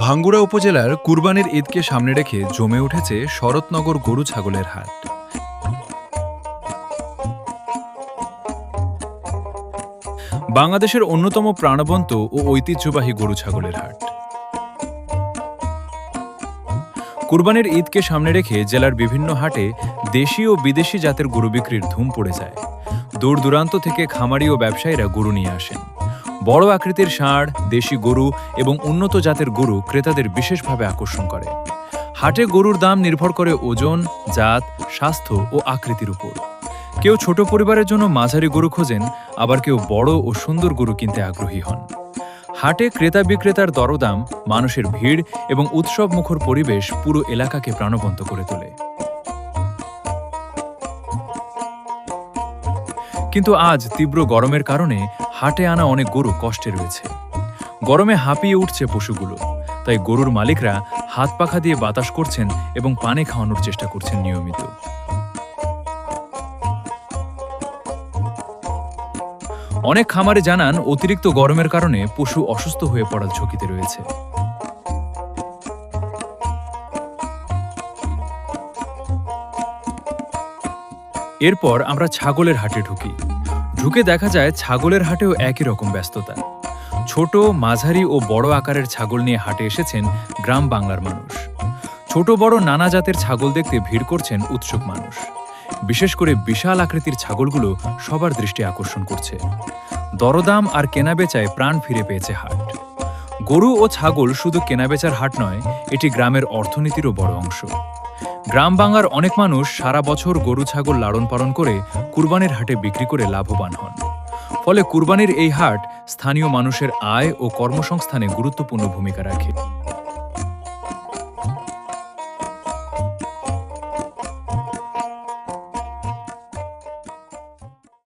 ভাঙ্গুড়া উপজেলার কুরবানির ঈদকে সামনে রেখে জমে উঠেছে শরৎনগর গরু ছাগলের হাট। বাংলাদেশের অন্যতম প্রাণবন্ত ও ঐতিহ্যবাহী গরু ছাগলের হাট। কুরবানির ঈদকে সামনে রেখে জেলার বিভিন্ন হাটে দেশি ও বিদেশি জাতের গরু বিক্রির ধুম পড়ে যায়। দূর দূরান্ত থেকে খামারি ও ব্যবসায়ীরা গরু নিয়ে আসেন। বড় আকৃতির ষাঁড়, দেশি গরু এবং উন্নত জাতের গরু ক্রেতাদের বিশেষভাবে আকর্ষণ করে। হাটে গরুর দাম নির্ভর করে ওজন, জাত, স্বাস্থ্য ও আকৃতির উপর। কেউ ছোট পরিবারের জন্য মাঝারি গরু খোঁজেন, আবার কেউ বড় ও সুন্দর গরু কিনতে আগ্রহী হন। হাটে ক্রেতা বিক্রেতার দরদাম, মানুষের ভিড় এবং উৎসব মুখর পরিবেশ পুরো এলাকাকে প্রাণবন্ত করে তোলে। কিন্তু আজ তীব্র গরমের কারণে হাটে আনা অনেক গরু কষ্টে রয়েছে। গরমে হাঁপিয়ে উঠছে পশুগুলো, তাই গরুর মালিকরা হাত পাখা দিয়ে বাতাস করছেন এবং পানি খাওয়ানোর চেষ্টা করছেন নিয়মিত। অনেক খামারে জানান, অতিরিক্ত গরমের কারণে পশু অসুস্থ হয়ে পড়ার ঝুঁকিতে রয়েছে। এরপর আমরা ছাগলের হাটে ঢুকে দেখা যায় ছাগলের হাটেও একই রকম ব্যস্ততা। ছোট, মাঝারি ও বড় আকারের ছাগল নিয়ে হাটে এসেছেন গ্রাম বাংলার মানুষ। ছোট বড় নানা জাতের ছাগল দেখতে ভিড় করছেন উৎসুক মানুষ। বিশেষ করে বিশাল আকৃতির ছাগলগুলো সবার দৃষ্টি আকর্ষণ করছে। দরদাম আর কেনাবেচায় প্রাণ ফিরে পেয়েছে হাট। গরু ও ছাগল শুধু কেনাবেচার হাট নয়, এটি গ্রামের অর্থনীতিরও বড় অংশ। গ্রাম বাংলার অনেক মানুষ সারা বছর গরু ছাগল লালন পালন করে কুরবানির হাটে বিক্রি করে লাভবান হন। ফলে কুরবানির এই হাট স্থানীয় মানুষের আয় ও কর্মসংস্থানে গুরুত্বপূর্ণ ভূমিকা রাখে।